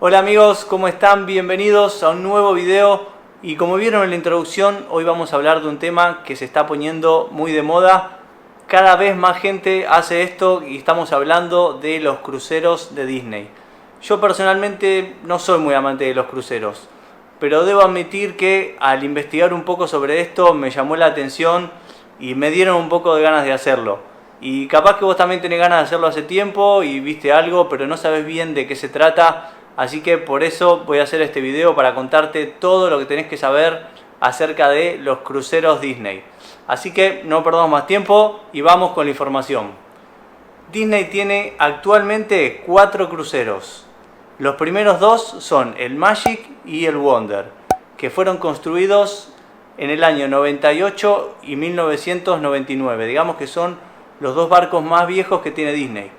Hola amigos, ¿cómo están? Bienvenidos a un nuevo video y como vieron en la introducción, hoy vamos a hablar de un tema que se está poniendo muy de moda. Cada vez más gente hace esto y estamos hablando de los cruceros de Disney. Yo personalmente no soy muy amante de los cruceros, pero debo admitir que al investigar un poco sobre esto me llamó la atención y me dieron un poco de ganas de hacerlo. Y capaz que vos también tenés ganas de hacerlo hace tiempo y viste algo, pero no sabes bien de qué se trata. Así que por eso voy a hacer este video para contarte todo lo que tenés que saber acerca de los cruceros Disney. Así que no perdamos más tiempo y vamos con la información. Disney tiene actualmente 4 cruceros. Los primeros 2 son el Magic y el Wonder, que fueron construidos en el año 98 y 1999. Digamos que son los 2 barcos más viejos que tiene Disney.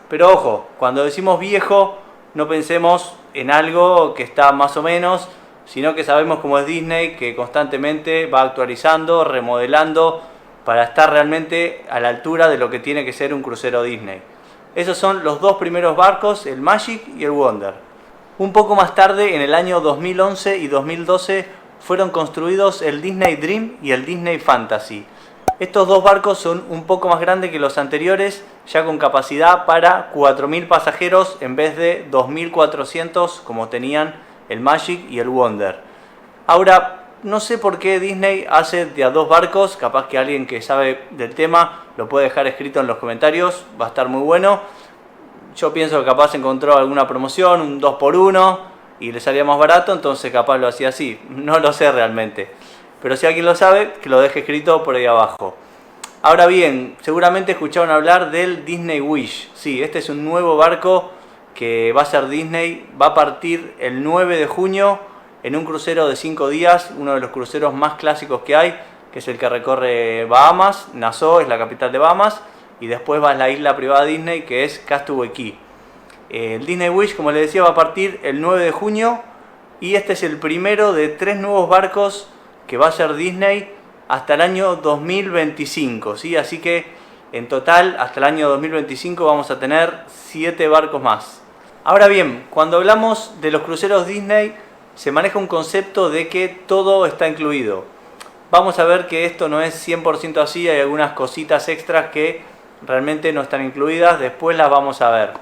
Pero ojo, cuando decimos viejo, no pensemos en algo que está más o menos, sino que sabemos cómo es Disney, que constantemente va actualizando, remodelando, para estar realmente a la altura de lo que tiene que ser un crucero Disney. Esos son los 2 primeros barcos, el Magic y el Wonder. Un poco más tarde, en el año 2011 y 2012, fueron construidos el Disney Dream y el Disney Fantasy. Estos 2 barcos son un poco más grandes que los anteriores, ya con capacidad para 4.000 pasajeros en vez de 2.400 como tenían el Magic y el Wonder. Ahora, no sé por qué Disney hace de a 2 barcos, capaz que alguien que sabe del tema lo puede dejar escrito en los comentarios, va a estar muy bueno. Yo pienso que capaz encontró alguna promoción, un 2x1 y le salía más barato, entonces capaz lo hacía así, no lo sé realmente. Pero si alguien lo sabe, que lo deje escrito por ahí abajo. Ahora bien, seguramente escucharon hablar del Disney Wish. Sí, este es un nuevo barco que va a ser Disney. Va a partir el 9 de junio en un crucero de 5 días. Uno de los cruceros más clásicos que hay, que es el que recorre Bahamas. Nassau es la capital de Bahamas. Y después va a la isla privada Disney, que es Castaway Cay. El Disney Wish, como les decía, va a partir el 9 de junio. Y este es el primero de 3 nuevos barcos que va a ser Disney hasta el año 2025, ¿sí? Así que en total hasta el año 2025 vamos a tener 7 barcos más. Ahora bien, cuando hablamos de los cruceros Disney se maneja un concepto de que todo está incluido. Vamos a ver que esto no es 100% así, hay algunas cositas extras que realmente no están incluidas, después las vamos a ver.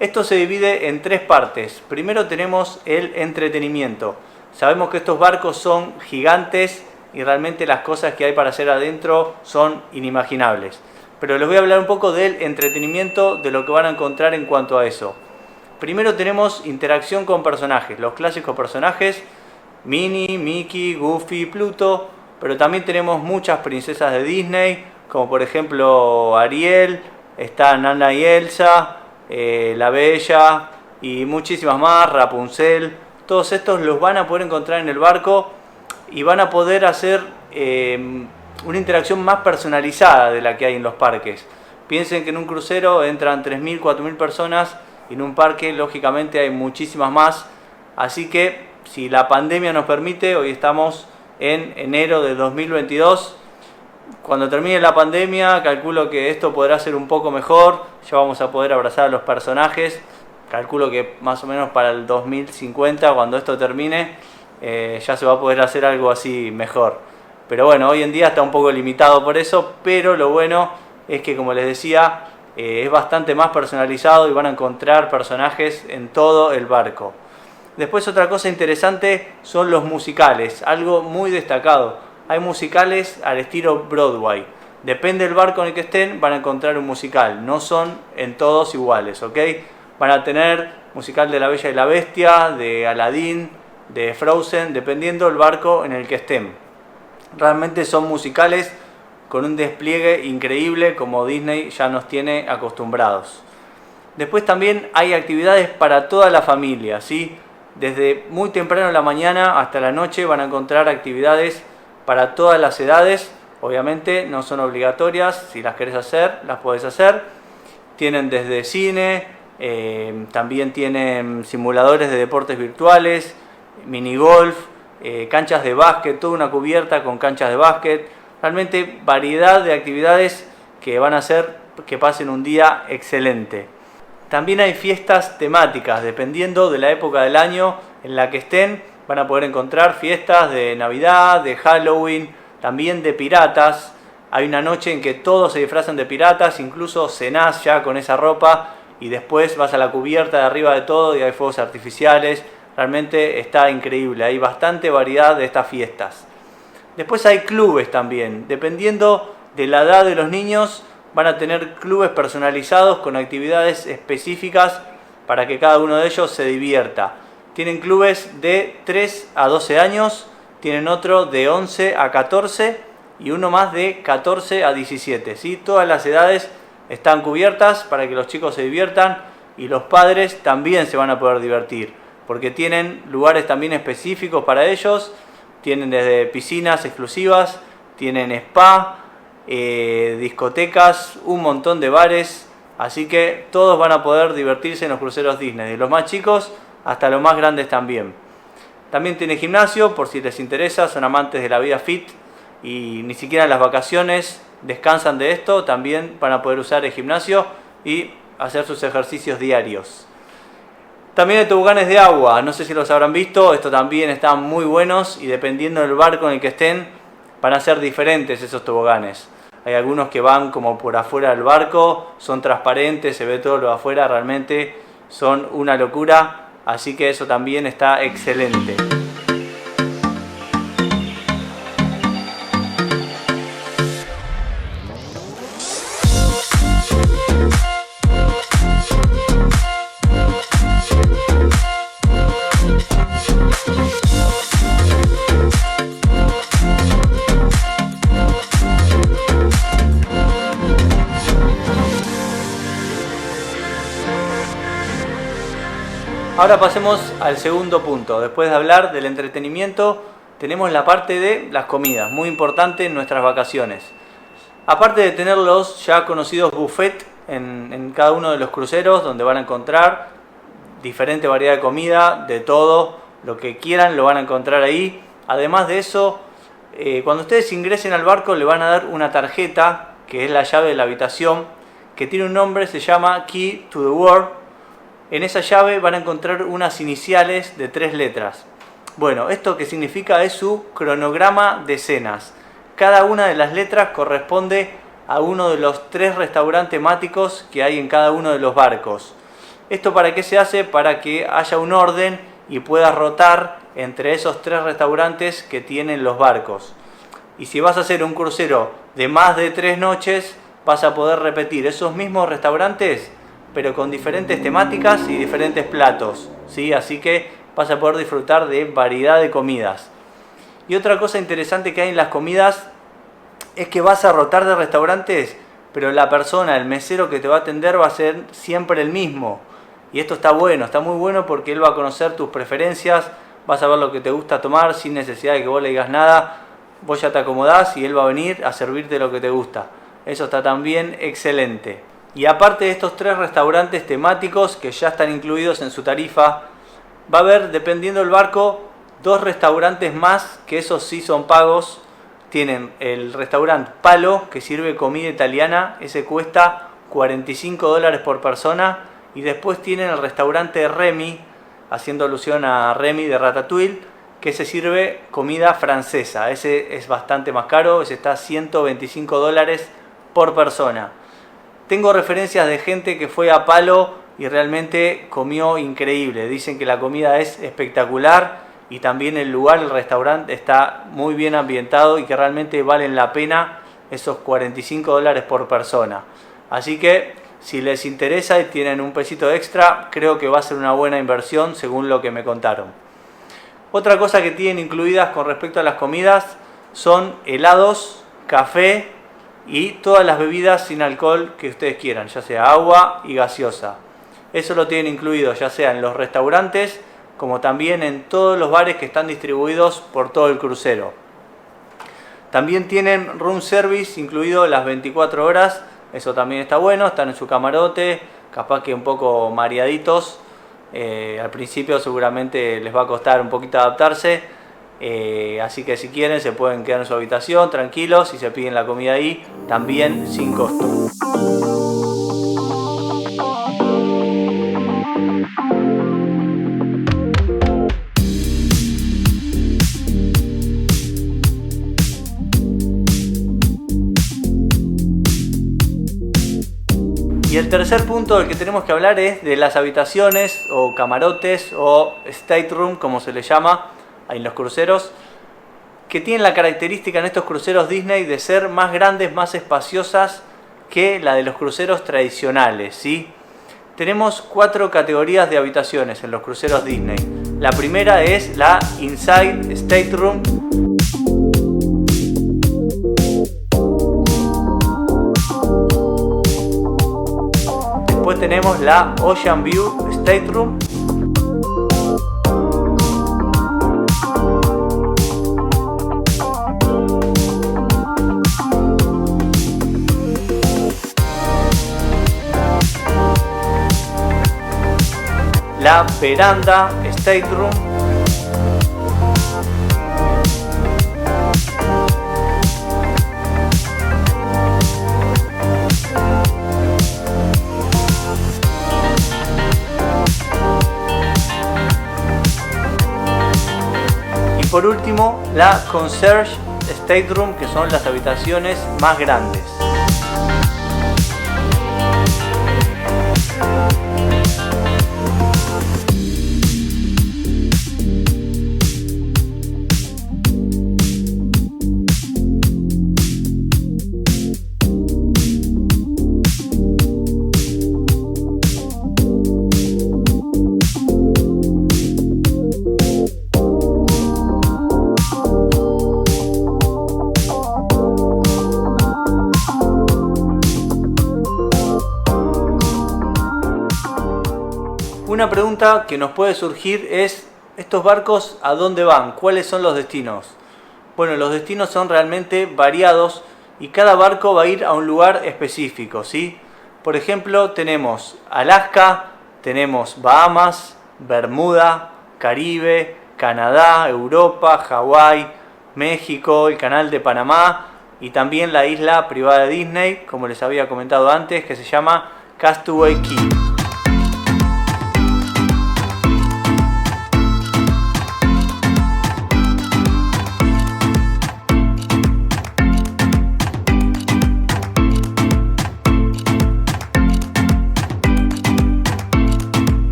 Esto se divide en 3 partes. Primero tenemos el entretenimiento. Sabemos que estos barcos son gigantes y realmente las cosas que hay para hacer adentro son inimaginables. Pero les voy a hablar un poco del entretenimiento, de lo que van a encontrar en cuanto a eso. Primero tenemos interacción con personajes, los clásicos personajes, Minnie, Mickey, Goofy, Pluto, pero también tenemos muchas princesas de Disney, como por ejemplo Ariel, están Anna y Elsa, La Bella y muchísimas más, Rapunzel. Todos estos los van a poder encontrar en el barco y van a poder hacer una interacción más personalizada de la que hay en los parques. Piensen que en un crucero entran 3.000, 4.000 personas y en un parque lógicamente hay muchísimas más. Así que si la pandemia nos permite, hoy estamos en enero de 2022. Cuando termine la pandemia calculo que esto podrá ser un poco mejor, ya vamos a poder abrazar a los personajes. Calculo que más o menos para el 2050, cuando esto termine, ya se va a poder hacer algo así mejor. Pero bueno, hoy en día está un poco limitado por eso, pero lo bueno es que, como les decía, es bastante más personalizado y van a encontrar personajes en todo el barco. Después otra cosa interesante son los musicales, algo muy destacado. Hay musicales al estilo Broadway. Depende del barco en el que estén, van a encontrar un musical. No son en todos iguales, ¿ok? Van a tener musical de La Bella y la Bestia, de Aladdin, de Frozen, dependiendo del barco en el que estén. Realmente son musicales con un despliegue increíble como Disney ya nos tiene acostumbrados. Después también hay actividades para toda la familia, ¿sí? Desde muy temprano en la mañana hasta la noche van a encontrar actividades para todas las edades. Obviamente no son obligatorias, si las querés hacer, las podés hacer. Tienen desde cine, también tienen simuladores de deportes virtuales, minigolf, canchas de básquet, toda una cubierta con canchas de básquet. Realmente variedad de actividades que van a hacer que pasen un día excelente. También hay fiestas temáticas, dependiendo de la época del año en la que estén. Van a poder encontrar fiestas de Navidad, de Halloween, también de piratas. Hay una noche en que todos se disfrazan de piratas, incluso cenás ya con esa ropa y después vas a la cubierta de arriba de todo y hay fuegos artificiales. Realmente está increíble, hay bastante variedad de estas fiestas. Después hay clubes también, dependiendo de la edad de los niños, van a tener clubes personalizados con actividades específicas para que cada uno de ellos se divierta. Tienen clubes de 3 a 12 años, tienen otro de 11 a 14 y uno más de 14 a 17. ¿Sí? Todas las edades están cubiertas para que los chicos se diviertan y los padres también se van a poder divertir, porque tienen lugares también específicos para ellos, tienen desde piscinas exclusivas, tienen spa, discotecas, un montón de bares, así que todos van a poder divertirse en los cruceros Disney, de los más chicos hasta los más grandes también. También tiene gimnasio, por si les interesa, son amantes de la vida fit y ni siquiera en las vacaciones descansan de esto, también van a poder usar el gimnasio y hacer sus ejercicios diarios. También hay toboganes de agua, no sé si los habrán visto, estos también están muy buenos y dependiendo del barco en el que estén van a ser diferentes esos toboganes. Hay algunos que van como por afuera del barco, son transparentes, se ve todo lo de afuera, realmente son una locura. Así que eso también está excelente. Ahora pasemos al segundo punto. Después de hablar del entretenimiento, tenemos la parte de las comidas, muy importante en nuestras vacaciones. Aparte de tener los ya conocidos buffet en cada uno de los cruceros, donde van a encontrar diferente variedad de comida, de todo, lo que quieran lo van a encontrar ahí. Además de eso, cuando ustedes ingresen al barco le van a dar una tarjeta, que es la llave de la habitación, que tiene un nombre, se llama Key to the World. En esa llave van a encontrar unas iniciales de 3 letras. Bueno, esto que significa es su cronograma de cenas. Cada una de las letras corresponde a uno de los 3 restaurantes temáticos que hay en cada uno de los barcos. ¿Esto para qué se hace? Para que haya un orden y pueda rotar entre esos 3 restaurantes que tienen los barcos. Y si vas a hacer un crucero de más de 3 noches, vas a poder repetir esos mismos restaurantes, pero con diferentes temáticas y diferentes platos, ¿sí? Así que vas a poder disfrutar de variedad de comidas. Y otra cosa interesante que hay en las comidas es que vas a rotar de restaurantes, pero la persona, el mesero que te va a atender va a ser siempre el mismo. Y esto está bueno, está muy bueno porque él va a conocer tus preferencias, vas a ver lo que te gusta tomar sin necesidad de que vos le digas nada. Vos ya te acomodás y él va a venir a servirte lo que te gusta. Eso está también excelente. Y aparte de estos 3 restaurantes temáticos que ya están incluidos en su tarifa, va a haber, dependiendo del barco, 2 restaurantes más que esos sí son pagos. Tienen el restaurante Palo, que sirve comida italiana, ese cuesta $45 por persona. Y después tienen el restaurante Remy, haciendo alusión a Remy de Ratatouille, que se sirve comida francesa. Ese es bastante más caro, ese está a $125 por persona. Tengo referencias de gente que fue a Palo y realmente comió increíble. Dicen que la comida es espectacular y también el lugar, el restaurante, está muy bien ambientado y que realmente valen la pena esos $45 por persona. Así que si les interesa y tienen un pesito extra, creo que va a ser una buena inversión según lo que me contaron. Otra cosa que tienen incluidas con respecto a las comidas son helados, café y todas las bebidas sin alcohol que ustedes quieran, ya sea agua y gaseosa. Eso lo tienen incluido ya sea en los restaurantes como también en todos los bares que están distribuidos por todo el crucero. También tienen room service incluido las 24 horas, eso también está bueno, están en su camarote, capaz que un poco mareaditos. Al principio seguramente les va a costar un poquito adaptarse. Así que si quieren se pueden quedar en su habitación tranquilos y se piden la comida ahí también sin costo. Y el tercer punto del que tenemos que hablar es de las habitaciones o camarotes o stateroom, como se le llama en los cruceros, que tienen la característica en estos cruceros Disney de ser más grandes, más espaciosas que la de los cruceros tradicionales, ¿sí? Tenemos 4 categorías de habitaciones en los cruceros Disney. La primera es la Inside Stateroom. Después tenemos la Ocean View Stateroom. La Veranda Stateroom. Y por último, la Concierge Stateroom, que son las habitaciones más grandes. Una pregunta que nos puede surgir es, ¿estos barcos a dónde van? ¿Cuáles son los destinos? Bueno, los destinos son realmente variados y cada barco va a ir a un lugar específico, ¿sí? Por ejemplo, tenemos Alaska, tenemos Bahamas, Bermuda, Caribe, Canadá, Europa, Hawái, México, el Canal de Panamá y también la isla privada de Disney, como les había comentado antes, que se llama Castaway Cay.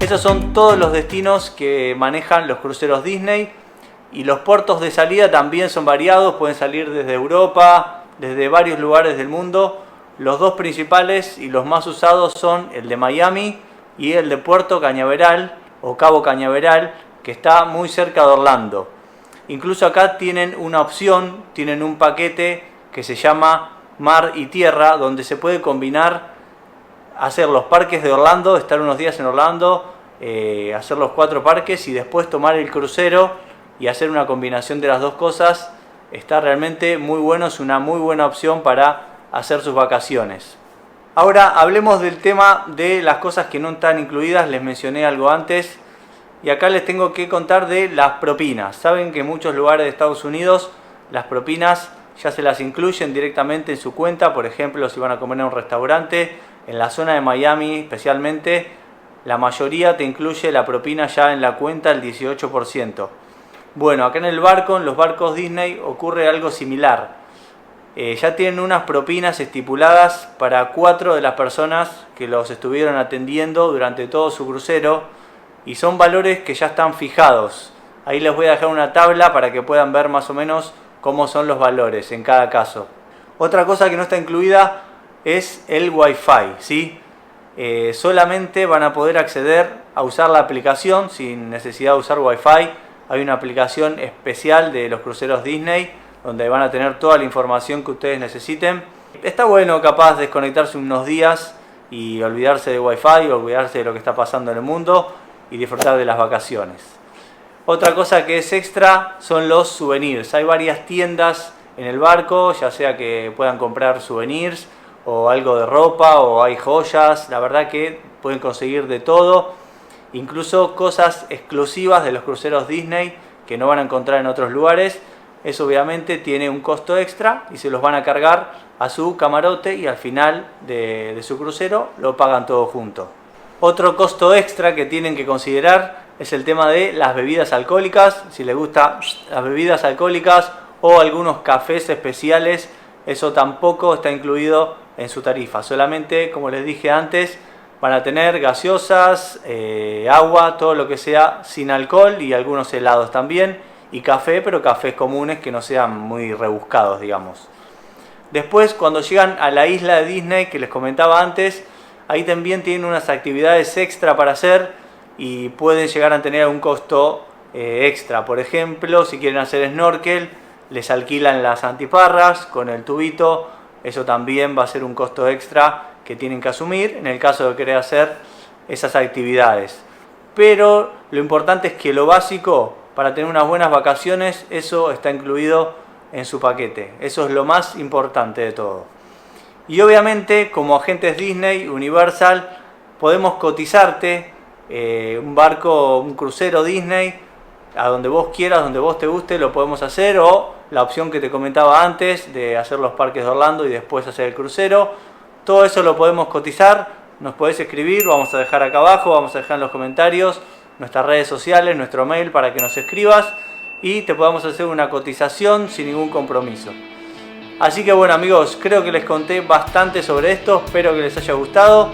Esos son todos los destinos que manejan los cruceros Disney y los puertos de salida también son variados, pueden salir desde Europa, desde varios lugares del mundo. Los 2 principales y los más usados son el de Miami y el de Puerto Cañaveral o Cabo Cañaveral, que está muy cerca de Orlando. Incluso acá tienen una opción, tienen un paquete que se llama Mar y Tierra, donde se puede combinar hacer los parques de Orlando, estar unos días en Orlando, hacer los 4 parques y después tomar el crucero y hacer una combinación de las 2 cosas. Está realmente muy bueno, es una muy buena opción para hacer sus vacaciones. Ahora hablemos del tema de las cosas que no están incluidas, les mencioné algo antes y acá les tengo que contar de las propinas. Saben que en muchos lugares de Estados Unidos las propinas ya se las incluyen directamente en su cuenta. Por ejemplo, si van a comer en un restaurante, en la zona de Miami especialmente, la mayoría te incluye la propina ya en la cuenta, el 18%. Bueno, acá en el barco, en los barcos Disney, ocurre algo similar. Ya tienen unas propinas estipuladas para 4 de las personas que los estuvieron atendiendo durante todo su crucero y son valores que ya están fijados. Ahí les voy a dejar una tabla para que puedan ver más o menos cómo son los valores en cada caso. Otra cosa que no está incluida es el Wi-Fi, ¿sí? Solamente van a poder acceder a usar la aplicación sin necesidad de usar Wi-Fi. Hay una aplicación especial de los cruceros Disney donde van a tener toda la información que ustedes necesiten. Está bueno capaz desconectarse unos días y olvidarse de Wi-Fi, olvidarse de lo que está pasando en el mundo y disfrutar de las vacaciones. Otra cosa que es extra son los souvenirs. Hay varias tiendas en el barco, ya sea que puedan comprar souvenirs o algo de ropa o hay joyas. La verdad que pueden conseguir de todo, incluso cosas exclusivas de los cruceros Disney que no van a encontrar en otros lugares. Eso obviamente tiene un costo extra y se los van a cargar a su camarote y al final de su crucero lo pagan todo junto. Otro costo extra que tienen que considerar es el tema de las bebidas alcohólicas. Si les gustan las bebidas alcohólicas o algunos cafés especiales, eso tampoco está incluido en su tarifa. Solamente, como les dije antes, van a tener gaseosas, agua, todo lo que sea sin alcohol y algunos helados también, y café, pero cafés comunes que no sean muy rebuscados, digamos. Después, cuando llegan a la isla de Disney, que les comentaba antes, ahí también tienen unas actividades extra para hacer y pueden llegar a tener un costo extra. Por ejemplo, si quieren hacer snorkel, les alquilan las antiparras con el tubito. Eso también va a ser un costo extra que tienen que asumir en el caso de querer hacer esas actividades. Pero lo importante es que lo básico para tener unas buenas vacaciones, eso está incluido en su paquete. Eso es lo más importante de todo. Y obviamente, como agentes Disney, Universal, podemos cotizarte un barco, un crucero Disney, a donde vos quieras, donde vos te guste, lo podemos hacer, o la opción que te comentaba antes de hacer los parques de Orlando y después hacer el crucero. Todo eso lo podemos cotizar, nos podés escribir, vamos a dejar acá abajo, vamos a dejar en los comentarios nuestras redes sociales, nuestro mail para que nos escribas y te podamos hacer una cotización sin ningún compromiso. Así que bueno amigos, creo que les conté bastante sobre esto, espero que les haya gustado.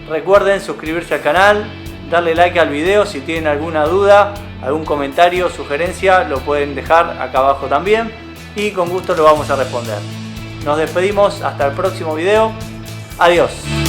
Recuerden suscribirse al canal, darle like al video, si tienen alguna duda, algún comentario, sugerencia, lo pueden dejar acá abajo también y con gusto lo vamos a responder. Nos despedimos hasta el próximo video. Adiós.